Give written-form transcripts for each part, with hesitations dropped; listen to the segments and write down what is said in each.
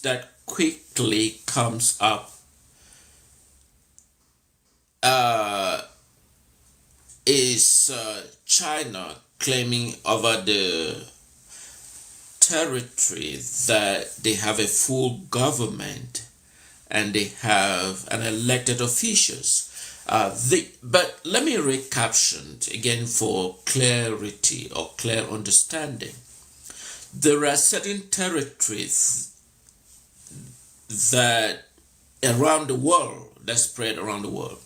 that quickly comes up is China claiming over the territory that they have a full government and they have an elected officials. But let me recaption again for clarity or clear understanding. There are certain territories that around the world, that spread around the world.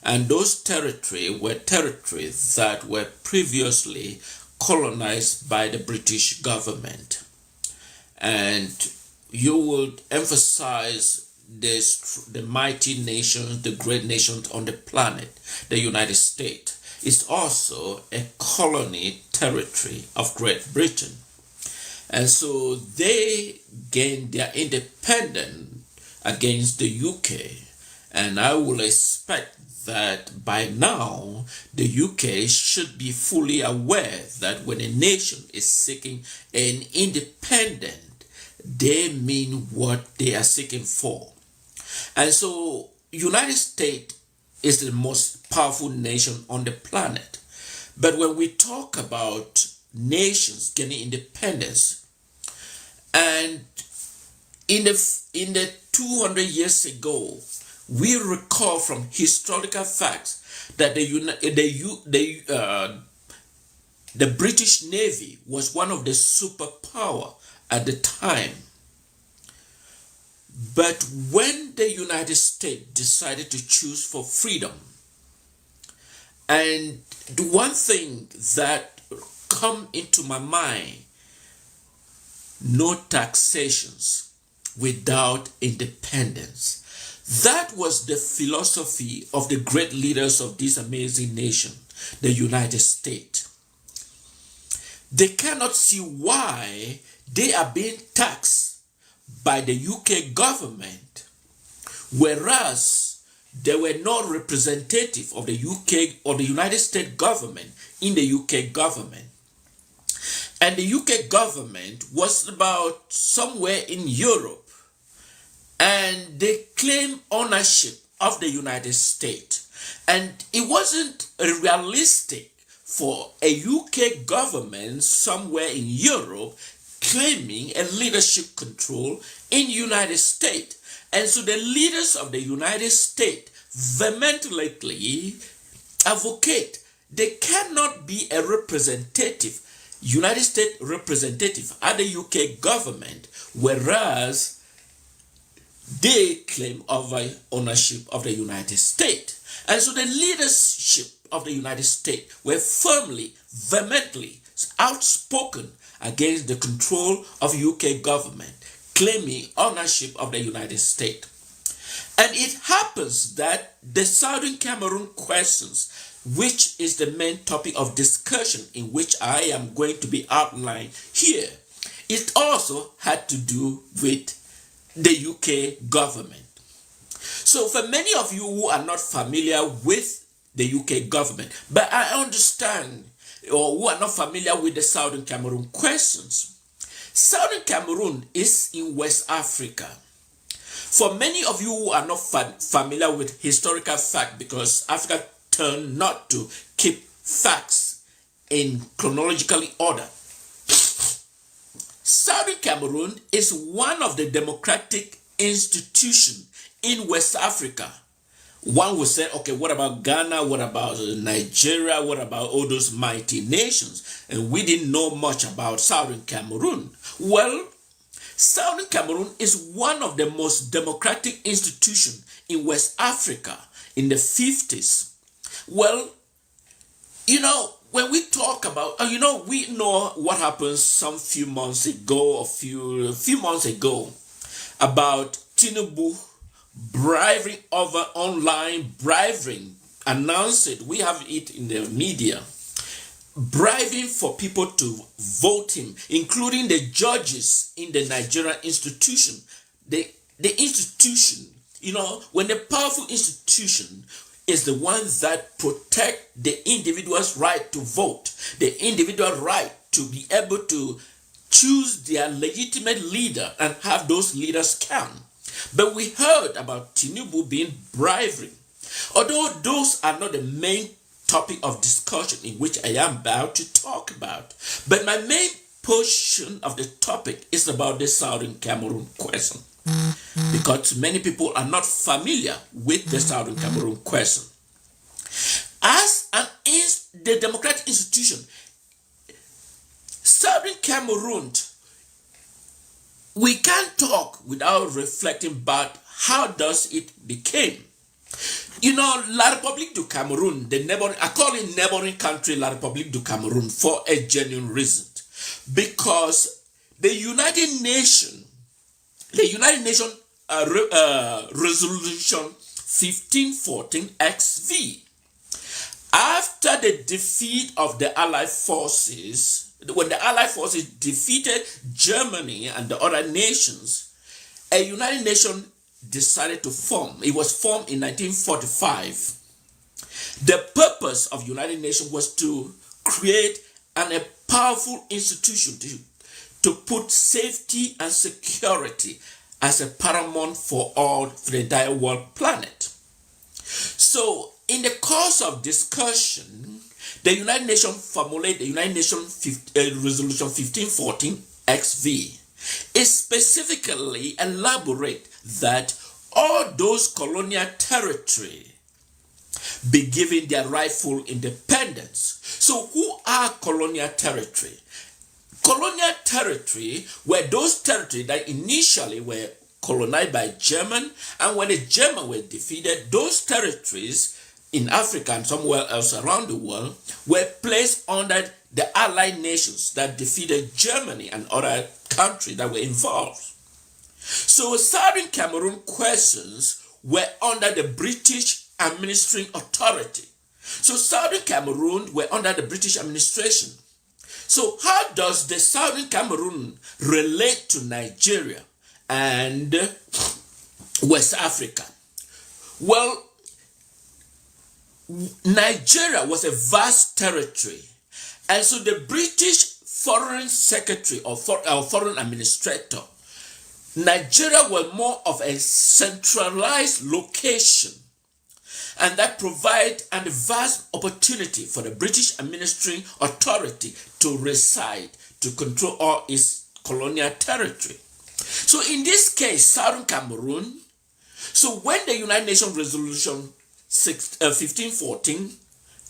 And those territories were territories that were previously colonized by the British government. And you would emphasize the mighty nations, the great nations on the planet, the United States, is also a colony territory of Great Britain. And so they gained their independence against the UK. And I will expect that by now the UK should be fully aware that when a nation is seeking an independence, they mean what they are seeking for. And so United States is the most powerful nation on the planet. But when we talk about nations gaining independence, and in the 200 years ago, we recall from historical facts that the British Navy was one of the superpower at the time. But when the United States decided to choose for freedom, and the one thing that come into my mind, no taxations without independence. That was the philosophy of the great leaders of this amazing nation, the United States. They cannot see why they are being taxed by the UK government, whereas there were no representative of the UK or the United States government in the UK government. And the UK government was about somewhere in Europe, and they claim ownership of the United States. And it wasn't realistic for a UK government somewhere in Europe claiming a leadership control in the United States. And so the leaders of the United States vehemently advocate they cannot be a representative, United States representative at the UK government, whereas they claim over ownership of the United States. And so the leadership of the United States were firmly, vehemently outspoken against the control of UK government, claiming ownership of the United States. And it happens that the Southern Cameroon questions, which is the main topic of discussion in which I am going to be outlined here, it also had to do with the UK government. So for many of you who are not familiar with the UK government, but I understand, or who are not familiar with the Southern Cameroon questions, Southern Cameroon is in West Africa. For many of you who are not familiar with historical fact, because Africa turned not to keep facts in chronological order, Southern Cameroon is one of the democratic institutions in West Africa. One would say, okay, what about Ghana? What about Nigeria? What about all those mighty nations? And we didn't know much about Southern Cameroon. Well, Southern Cameroon is one of the most democratic institutions in West Africa in the 50s. Well, when we talk about, we know what happened some few months ago, a few months ago, about Tinubu bribing over online bribing, announced it, we have it in the media, bribing for people to vote him, including the judges in the Nigerian institution. The institution, when the powerful institution is the one that protect the individual's right to vote, the individual right to be able to choose their legitimate leader and have those leaders come. But we heard about Tinubu being bribery. Although those are not the main topic of discussion in which I am about to talk about. But my main portion of the topic is about the Southern Cameroon question. Because many people are not familiar with the Southern Cameroon question. As the democratic institution, Southern Cameroon, we can't talk without reflecting about how does it became. You know, La République du Cameroon, I call it neighboring country La République du Cameroon for a genuine reason. Because the United Nations Resolution 1514 XV, after the defeat of the Allied forces, when the Allied forces defeated Germany and the other nations, a United Nations decided to form. It was formed in 1945. The purpose of United Nations was to create a powerful institution to put safety and security as a paramount for the entire world planet. So, in the course of discussion, the United Nations formulated the United Nations Resolution 1514 XV. It specifically elaborates that all those colonial territory be given their rightful independence. So who are colonial territory? Colonial territory were those territories that initially were colonized by German, and when the Germans were defeated, those territories in Africa and somewhere else around the world were placed under the allied nations that defeated Germany and other countries that were involved. So Southern Cameroon questions were under the British administering authority. So Southern Cameroon were under the British administration. So how does the Southern Cameroon relate to Nigeria and West Africa? Well, Nigeria was a vast territory, and so the British Foreign Secretary or Foreign Administrator, Nigeria was more of a centralized location, and that provided a vast opportunity for the British administering authority to reside, to control all its colonial territory. So in this case, Southern Cameroon, so when the United Nations Resolution 1514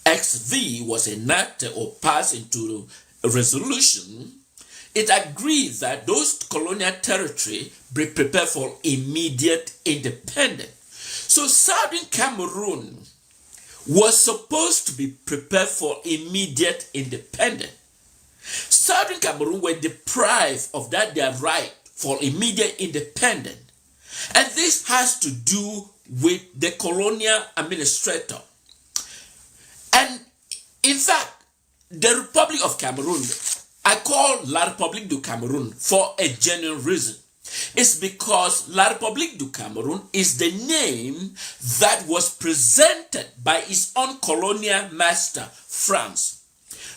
XV was enacted or passed into a resolution, it agreed that those colonial territory be prepared for immediate independence. So Southern Cameroon was supposed to be prepared for immediate independence. Southern Cameroon were deprived of their right for immediate independence. And this has to do with the colonial administrator. And in fact, the Republic of Cameroon, I call La République du Cameroun for a genuine reason. It's because La République du Cameroun is the name that was presented by its own colonial master, France.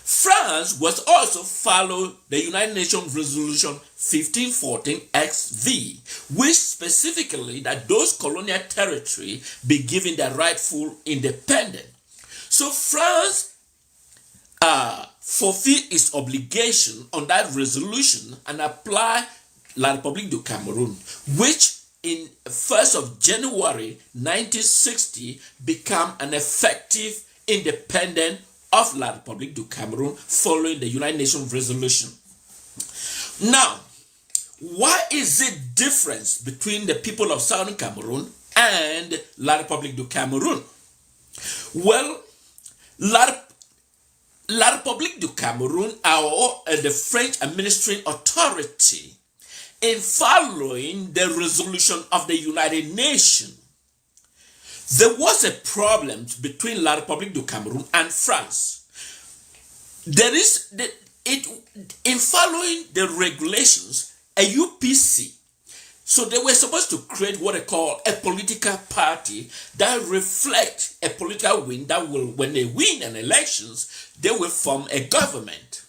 France was also followed the United Nations Resolution 1514 XV, which specifically that those colonial territory be given their rightful independence. So France fulfilled its obligation on that resolution and applied La République du Cameroun, which in 1st of January 1960 became an effective independent of La République du Cameroun following the United Nations resolution. Now, what is the difference between the people of Southern Cameroon and La République du Cameroun? Well, La République du Cameroun, the French administering authority, in following the resolution of the United Nations, there was a problem between La République du Cameroun and France. In following the regulations, a UPC, so they were supposed to create what they call a political party that reflect a political win that will, when they win an elections, they will form a government.